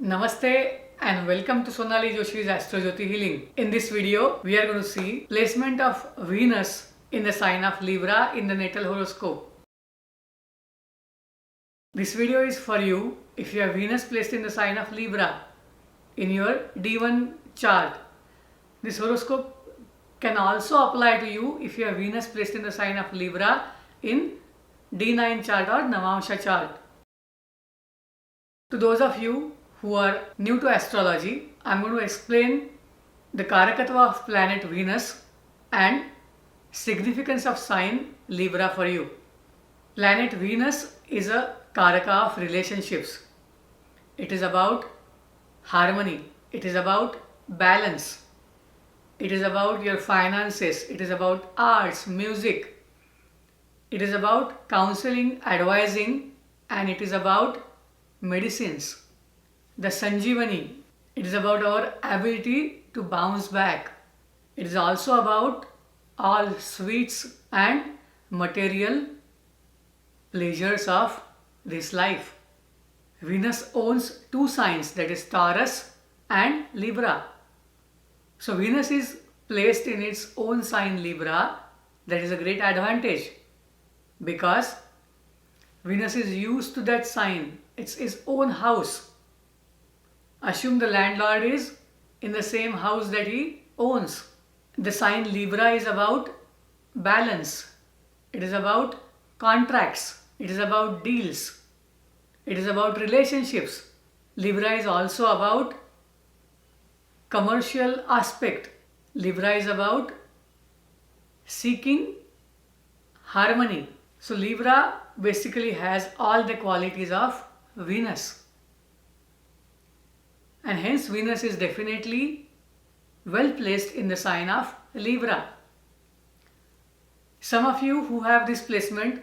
Namaste and welcome to Sonali Joshi's Astrology Healing. In this video, we are going to see placement of Venus in the sign of Libra in the natal horoscope. This video is for you if you have Venus placed in the sign of Libra in your D1 chart. This horoscope can also apply to you if you have Venus placed in the sign of Libra in D9 chart or Navamsha chart. To those of you who are new to astrology, I am going to explain the Karakatva of planet Venus and significance of sign Libra for you. Planet Venus is a Karaka of relationships. It is about harmony. It is about balance. It is about your finances. It is about arts, music. It is about counseling, advising, and it is about medicines. The Sanjeevani. It is about our ability to bounce back. It is also about all sweets and material pleasures of this life. Venus owns two signs, that is Taurus and Libra. So Venus is placed in its own sign Libra. That is a great advantage because Venus is used to that sign. It's his own house. Assume the landlord is in the same house that he owns. The sign Libra is about balance. It is about contracts. It is about deals. It is about relationships. Libra is also about commercial aspect. Libra is about seeking harmony. So Libra basically has all the qualities of Venus. And hence Venus is definitely well placed in the sign of Libra. Some of you who have this placement,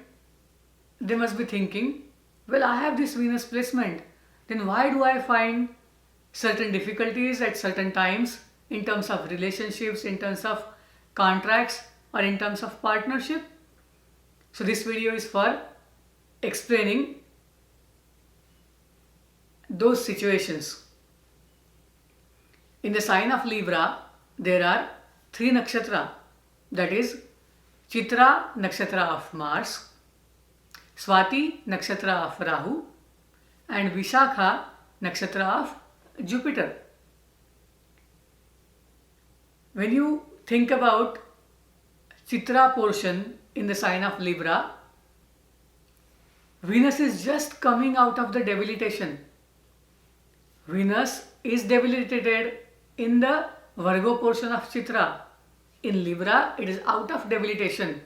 they must be thinking, well, I have this Venus placement, then why do I find certain difficulties at certain times in terms of relationships, in terms of contracts, or in terms of partnership? So this video is for explaining those situations. In the sign of Libra, there are three nakshatra, that is Chitra nakshatra of Mars, Swati nakshatra of Rahu, and Vishakha nakshatra of Jupiter. When you think about Chitra portion in the sign of Libra, Venus is just coming out of the debilitation. Venus is debilitated in the Virgo portion of Chitra. In Libra, it is out of debilitation.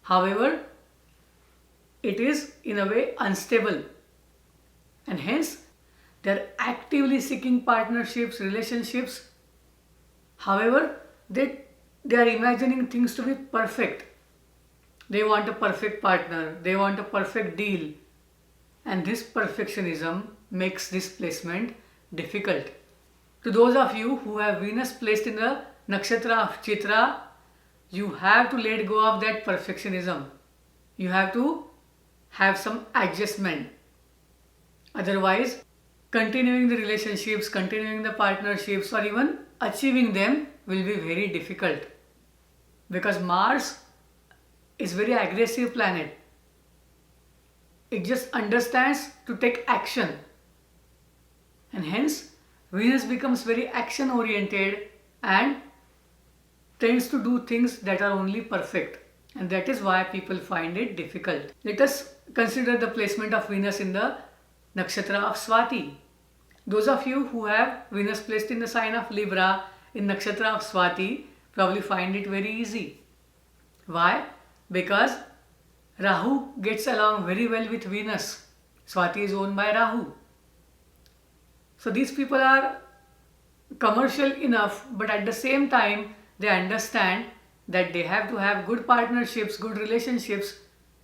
However, it is in a way unstable. And hence, they are actively seeking partnerships, relationships. However, they are imagining things to be perfect. They want a perfect partner. They want a perfect deal. And this perfectionism makes this placement difficult. To those of you who have Venus placed in the nakshatra of Chitra, you have to let go of that perfectionism. You have to have some adjustment. Otherwise, continuing the relationships, continuing the partnerships, or even achieving them will be very difficult. Because Mars is very aggressive planet. It just understands to take action. And hence, Venus becomes very action oriented and tends to do things that are only perfect. And that is why people find it difficult. Let us consider the placement of Venus in the nakshatra of Swati. Those of you who have Venus placed in the sign of Libra in nakshatra of Swati probably find it very easy. Why? Because Rahu gets along very well with Venus. Swati is owned by Rahu. So these people are commercial enough, but at the same time, they understand that they have to have good partnerships, good relationships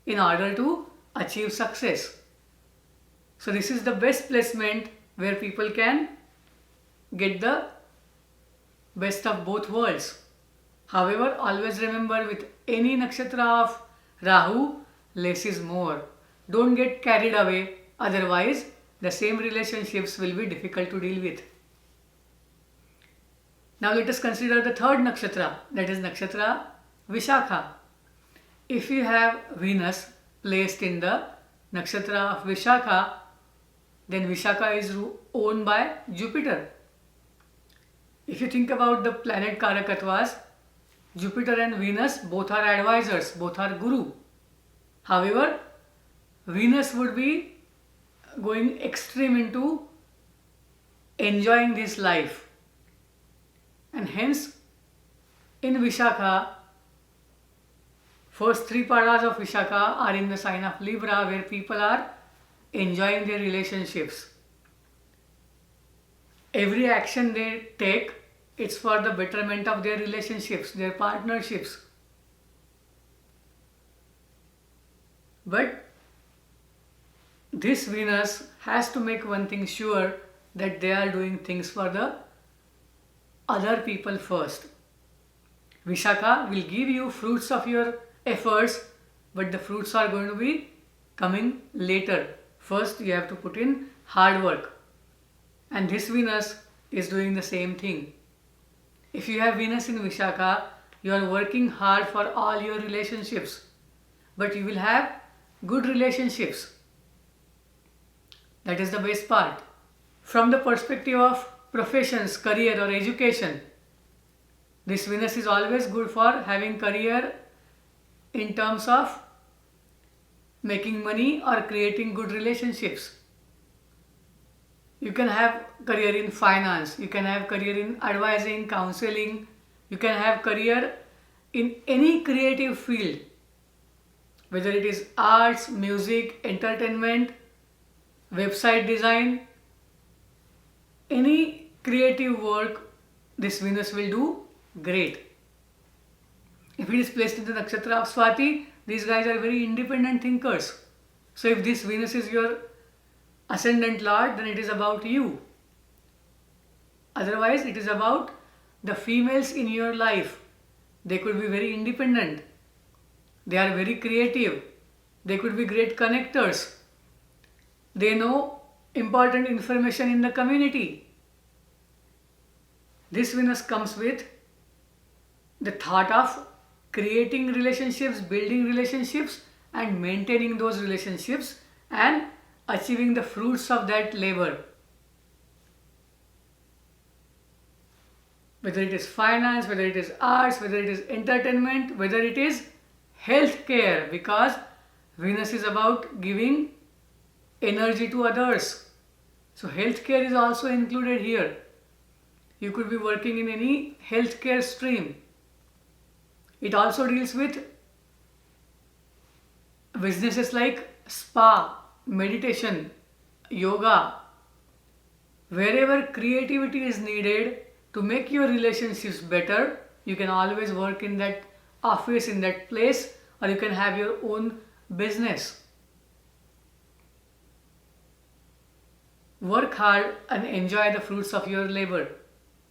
in order to achieve success. So this is the best placement where people can get the best of both worlds. However, always remember, with any nakshatra of Rahu, less is more. Don't get carried away, otherwise the same relationships will be difficult to deal with. Now let us consider the third nakshatra, that is nakshatra Vishakha. If you have Venus placed in the nakshatra of Vishakha, then Vishakha is owned by Jupiter. If you think about the planet Karakatvas, Jupiter and Venus both are advisors, both are guru. However, Venus would be going extreme into enjoying this life. And hence, in Vishakha, first 3 padas of Vishakha are in the sign of Libra, where people are enjoying their relationships. Every action they take, it's for the betterment of their relationships, their partnerships. But this Venus has to make one thing sure, that they are doing things for the other people first. Vishakha will give you fruits of your efforts, but the fruits are going to be coming later. First, you have to put in hard work. And this Venus is doing the same thing. If you have Venus in Vishakha, you are working hard for all your relationships, but you will have good relationships. That is the best part. From the perspective of professions, career or education, this Venus is always good for having career in terms of making money or creating good relationships. You can have career in finance, you can have career in advising, counseling, you can have career in any creative field, whether it is arts, music, entertainment, website design, any creative work, this Venus will do great. If it is placed in the nakshatra of Swati, these guys are very independent thinkers. So if this Venus is your ascendant lord, then it is about you. Otherwise, it is about the females in your life. They could be very independent. They are very creative. They could be great connectors. They know important information in the community. This Venus comes with the thought of creating relationships, building relationships, and maintaining those relationships and achieving the fruits of that labor. Whether it is finance, whether it is arts, whether it is entertainment, whether it is healthcare, because Venus is about giving energy to others. So healthcare is also included here. You could be working in any healthcare stream. It also deals with businesses like spa, meditation, yoga. Wherever creativity is needed to make your relationships better, you can always work in that office, in that place, or you can have your own business. Work hard and enjoy the fruits of your labor.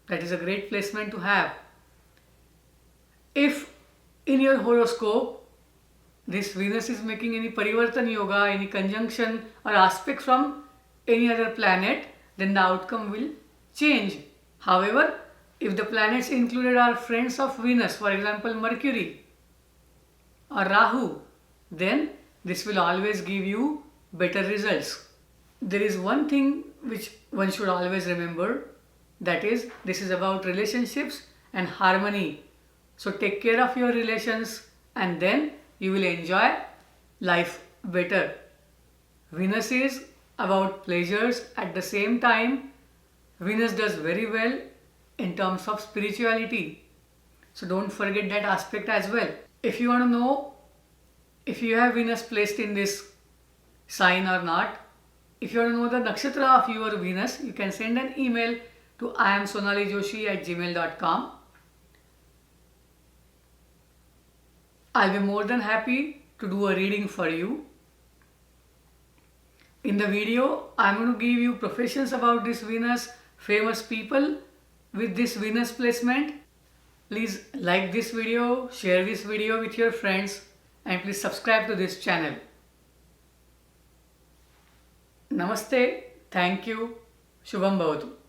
That is a great placement to have. If in your horoscope this Venus is making any Parivartan Yoga, any conjunction or aspect from any other planet, then the outcome will change. However, if the planets included are friends of Venus, for example Mercury or Rahu, then this will always give you better results. There is one thing which one should always remember, that is, this is about relationships and harmony. So take care of your relations and then you will enjoy life better. Venus is about pleasures. At the same time, Venus does very well in terms of spirituality. So don't forget that aspect as well. If you want to know if you have Venus placed in this sign or not, if you want to know the nakshatra of your Venus, you can send an email to iamsonalijoshi@gmail.com. I'll be more than happy to do a reading for you. In the video, I'm going to give you professions about this Venus, famous people with this Venus placement. Please like this video, share this video with your friends, and please subscribe to this channel. Namaste. Thank you. Shubham Bhavatu.